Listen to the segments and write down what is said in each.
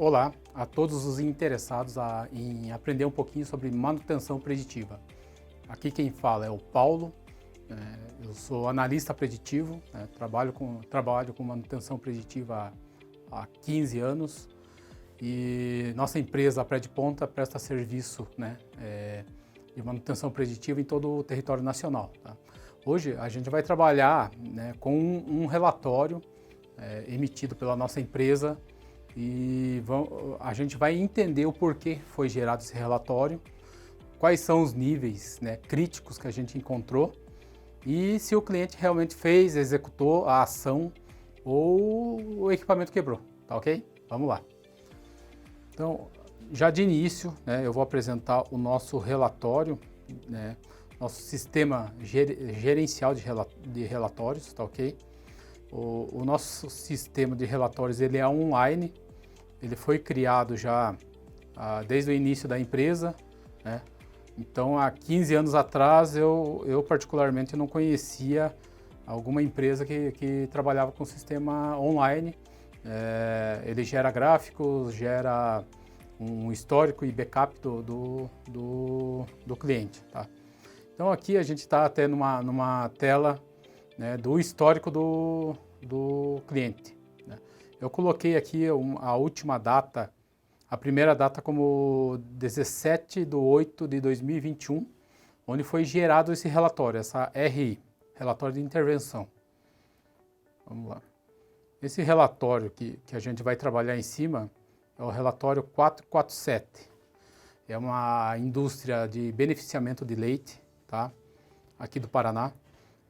Olá a todos os interessados em aprender um pouquinho sobre manutenção preditiva. Aqui quem fala é o Paulo, eu sou analista preditivo, trabalho com manutenção preditiva há 15 anos e nossa empresa, a Prediponta, presta serviço de manutenção preditiva em todo o território nacional. Tá? Hoje a gente vai trabalhar com um relatório emitido pela nossa empresa e a gente vai entender o porquê foi gerado esse relatório, quais são os níveis críticos que a gente encontrou e se o cliente realmente executou a ação ou o equipamento quebrou, tá ok? Vamos lá. Então, já de início, eu vou apresentar o nosso relatório, nosso sistema gerencial de relatórios, tá ok? O nosso sistema de relatórios ele é online, ele foi criado já desde o início da empresa, Então, há 15 anos atrás, eu particularmente não conhecia alguma empresa que trabalhava com sistema online. Ele gera gráficos, gera um histórico e backup do cliente. Tá? Então, aqui a gente está até numa tela do histórico do cliente. Eu coloquei aqui a última data, a primeira data como 17/8/2021, onde foi gerado esse relatório, essa RI, Relatório de Intervenção. Vamos lá. Esse relatório que a gente vai trabalhar em cima é o relatório 447. É uma indústria de beneficiamento de leite, tá? Aqui do Paraná,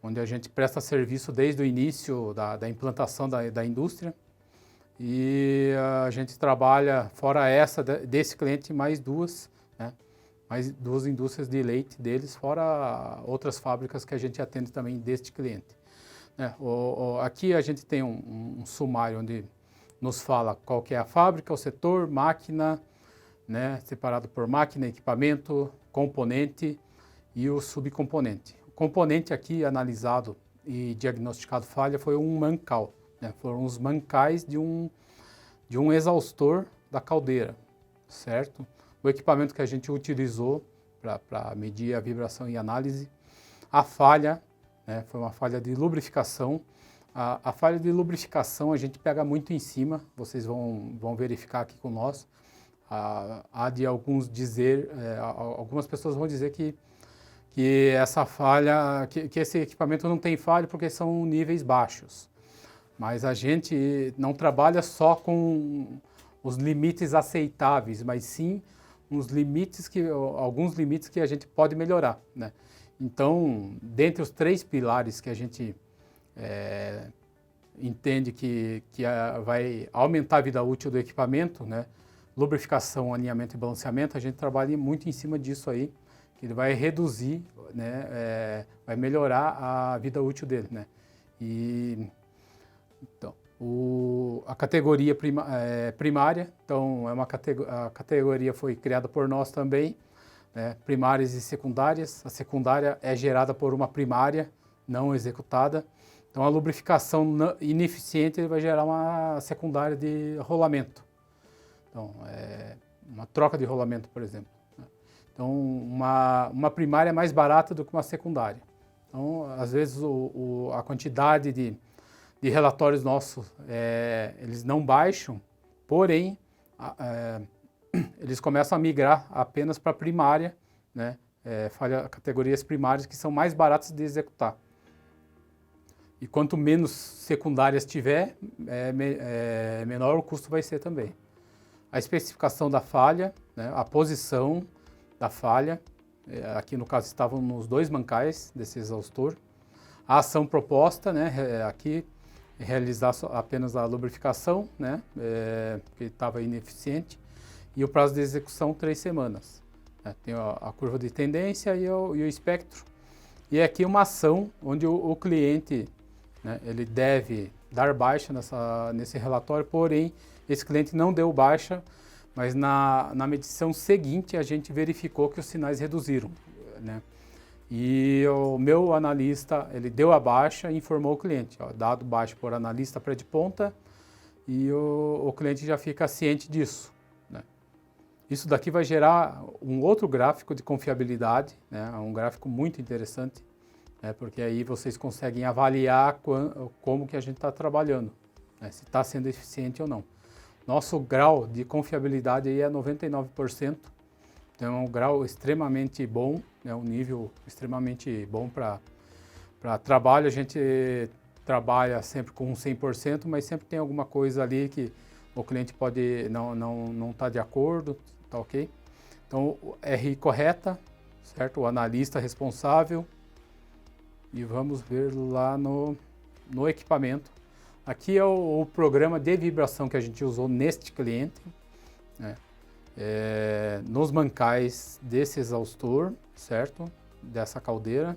onde a gente presta serviço desde o início da implantação da indústria. E a gente trabalha, fora essa desse cliente, mais duas indústrias de leite deles, fora outras fábricas que a gente atende também deste cliente. Aqui a gente tem um sumário onde nos fala qual que é a fábrica, o setor, máquina, separado por máquina, equipamento, componente e o subcomponente. O componente aqui analisado e diagnosticado falha foi um mancal. Foram os mancais de um exaustor da caldeira, certo? O equipamento que a gente utilizou para medir a vibração e análise. A falha, foi uma falha de lubrificação. A falha de lubrificação a gente pega muito em cima, vocês vão verificar aqui com nós. Há de algumas pessoas vão dizer que essa falha, que esse equipamento não tem falha porque são níveis baixos. Mas a gente não trabalha só com os limites aceitáveis, mas sim alguns limites que a gente pode melhorar. Então, dentre os 3 pilares que a gente entende que vai aumentar a vida útil do equipamento, lubrificação, alinhamento e balanceamento, a gente trabalha muito em cima disso aí, que ele vai reduzir, vai melhorar a vida útil dele. Então, a categoria primária, então a categoria foi criada por nós também, primárias e secundárias. A secundária é gerada por uma primária não executada. Então, a lubrificação ineficiente vai gerar uma secundária de rolamento. Então, uma troca de rolamento, por exemplo. Então, uma primária é mais barata do que uma secundária. Então, às vezes, a quantidade de relatórios nossos, eles não baixam, porém, eles começam a migrar apenas para a primária, categorias primárias que são mais baratas de executar. E quanto menos secundárias tiver, menor o custo vai ser também. A especificação da falha, a posição da falha, aqui no caso estavam nos 2 mancais desse exaustor. A ação proposta, aqui, realizar apenas a lubrificação, porque estava ineficiente, e o prazo de execução 3 semanas. Tem a curva de tendência e o espectro. E aqui uma ação onde o cliente ele deve dar baixa nesse relatório, porém esse cliente não deu baixa, mas na medição seguinte a gente verificou que os sinais reduziram. E o meu analista, ele deu a baixa e informou o cliente, dado baixo por analista Prediponta, e o cliente já fica ciente disso, né? Isso daqui vai gerar um outro gráfico de confiabilidade, né? Um gráfico muito interessante, né? Porque aí vocês conseguem avaliar como que a gente está trabalhando, né? Se está sendo eficiente ou não. Nosso grau de confiabilidade aí é 99%, então é um grau extremamente bom, né? Um nível extremamente bom para trabalho. A gente trabalha sempre com 100%, mas sempre tem alguma coisa ali que o cliente pode não tá de acordo, tá ok? Então, RI correta, certo? O analista responsável. E vamos ver lá no equipamento. Aqui é o programa de vibração que a gente usou neste cliente, né? Nos mancais desse exaustor, certo? Dessa caldeira.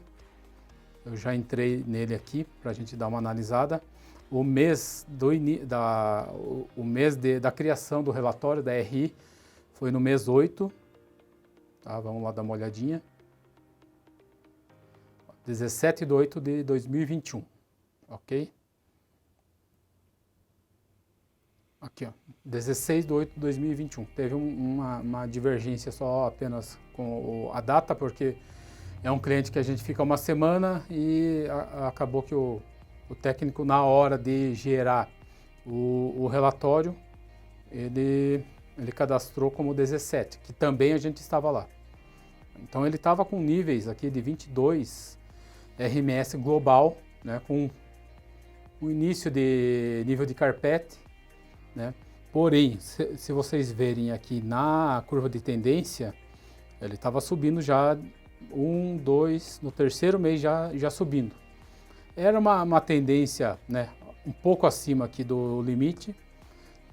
Eu já entrei nele aqui para a gente dar uma analisada. O mês da criação do relatório da RI foi no mês 8. Tá, vamos lá dar uma olhadinha. 17/8 de 2021, ok? Aqui, ó, 16/8 de 2021. Teve uma divergência só apenas com a data, porque é um cliente que a gente fica uma semana e acabou que o técnico, na hora de gerar o relatório, ele cadastrou como 17, que também a gente estava lá. Então ele estava com níveis aqui de 22 RMS global, né, com o início de nível de carpete, né? Porém, se vocês verem aqui na curva de tendência, ele estava subindo já 1, 2, no terceiro mês já subindo. Era uma tendência, né, um pouco acima aqui do limite,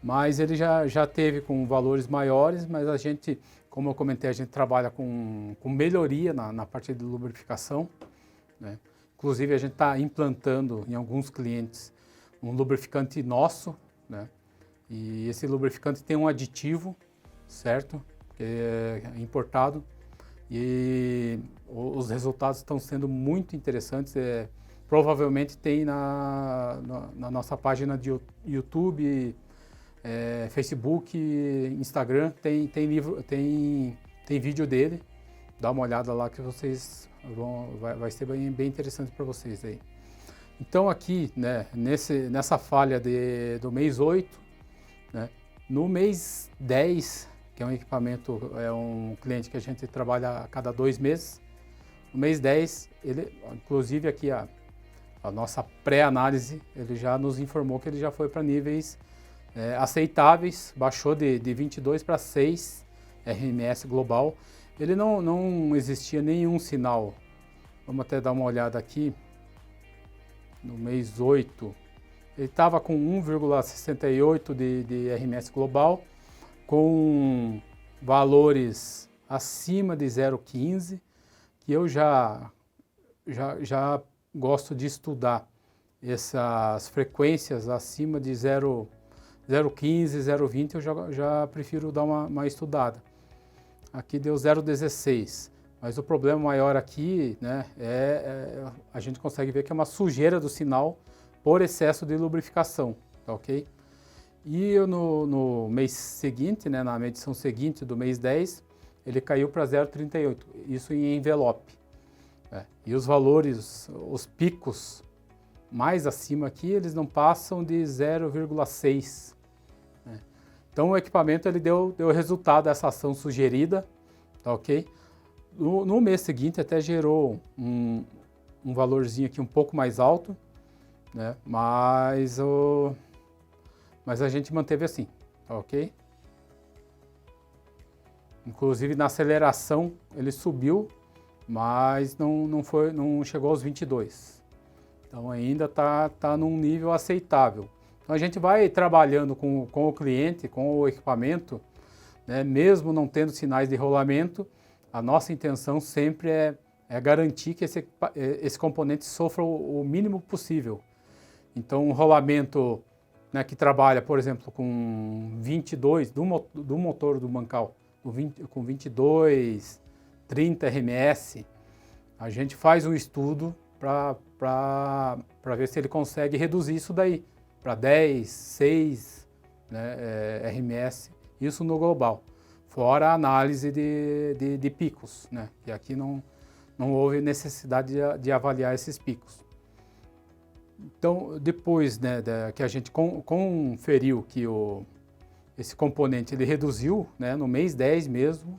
mas ele já teve com valores maiores, mas a gente, como eu comentei, a gente trabalha com melhoria na parte de lubrificação, né? Inclusive a gente está implantando em alguns clientes um lubrificante nosso, né? E esse lubrificante tem um aditivo, certo? Que é importado, e os resultados estão sendo muito interessantes. Provavelmente tem na nossa página de YouTube, Facebook, Instagram, tem vídeo dele. Dá uma olhada lá que vocês vai ser bem interessante para vocês aí. Então aqui, né, nessa falha do mês 8, né, no mês 10, que é um equipamento, é um cliente que a gente trabalha a cada 2 meses, no mês 10, inclusive aqui a nossa pré-análise, ele já nos informou que ele já foi para níveis aceitáveis, baixou de 22 para 6 RMS global. Ele não existia nenhum sinal. Vamos até dar uma olhada aqui. No mês 8, ele estava com 1,68 de RMS global, com valores acima de 0,15, que eu já gosto de estudar essas frequências acima de 0,15, 0,20, eu já prefiro dar uma estudada. Aqui deu 0,16, mas o problema maior aqui, né, a gente consegue ver que é uma sujeira do sinal por excesso de lubrificação, tá ok? E no mês seguinte, né, na medição seguinte do mês 10, ele caiu para 0,38, isso em envelope. E os valores, os picos mais acima aqui, eles não passam de 0,6. Então o equipamento ele deu resultado dessa ação sugerida, tá ok? No mês seguinte até gerou um valorzinho aqui um pouco mais alto, né? Mas a gente manteve assim, tá ok? Inclusive na aceleração ele subiu, mas não chegou aos 22. Então ainda tá num nível aceitável. Então a gente vai trabalhando com o cliente, com o equipamento, né? Mesmo não tendo sinais de rolamento, a nossa intenção sempre é garantir que esse componente sofra o mínimo possível. Então um rolamento, né, que trabalha, por exemplo, com 22 do motor do mancal, com 22, 30 RMS, a gente faz um estudo para ver se ele consegue reduzir isso daí para 10, 6, né, RMS, isso no global, fora a análise de picos, né, que aqui não houve necessidade de avaliar esses picos. Então, depois, né, que a gente conferiu que esse componente ele reduziu, né, no mês 10 mesmo,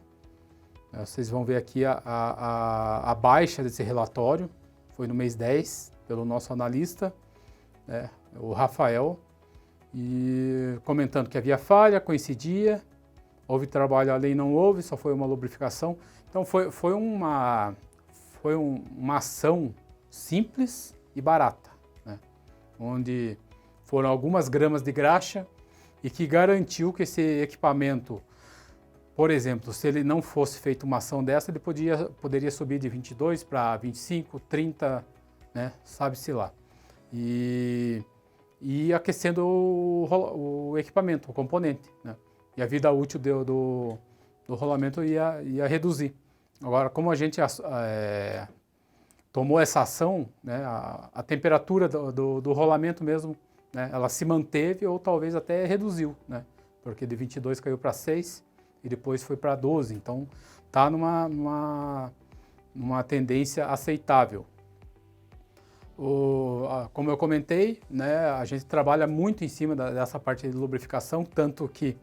vocês vão ver aqui a baixa desse relatório, foi no mês 10, pelo nosso analista, né, o Rafael, e comentando que havia falha, coincidia, houve trabalho além, não houve, só foi uma lubrificação. Então foi uma ação simples e barata, né, onde foram algumas gramas de graxa e que garantiu que esse equipamento, por exemplo, se ele não fosse feito uma ação dessa, ele poderia subir de 22 para 25, 30, né, sabe-se lá. E aquecendo o equipamento, o componente, né? E a vida útil do rolamento ia reduzir. Agora, como a gente tomou essa ação, né, a temperatura do rolamento mesmo, né, ela se manteve ou talvez até reduziu, né? Porque de 22 caiu para 6 e depois foi para 12. Então, está numa tendência aceitável. Como eu comentei, né, a gente trabalha muito em cima dessa parte de lubrificação, tanto que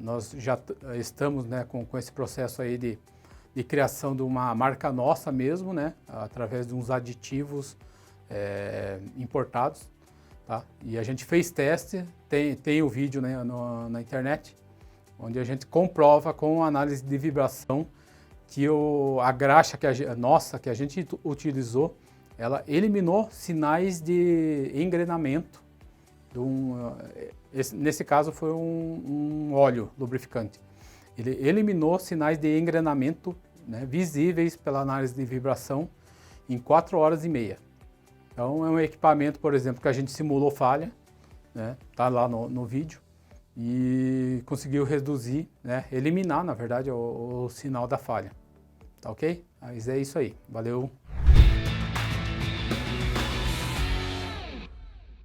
nós já estamos, né, com esse processo aí de criação de uma marca nossa mesmo, né, através de uns aditivos importados, tá? E a gente fez teste, tem o vídeo, né, na internet, onde a gente comprova com análise de vibração que a graxa que a gente utilizou, ela eliminou sinais de engrenamento. Nesse caso foi um óleo lubrificante. Ele eliminou sinais de engrenamento, né, visíveis pela análise de vibração em 4 horas e meia. Então é um equipamento, por exemplo, que a gente simulou falha, né, tá lá no vídeo, e conseguiu reduzir, né, eliminar, na verdade, o sinal da falha. Tá ok? Mas é isso aí. Valeu!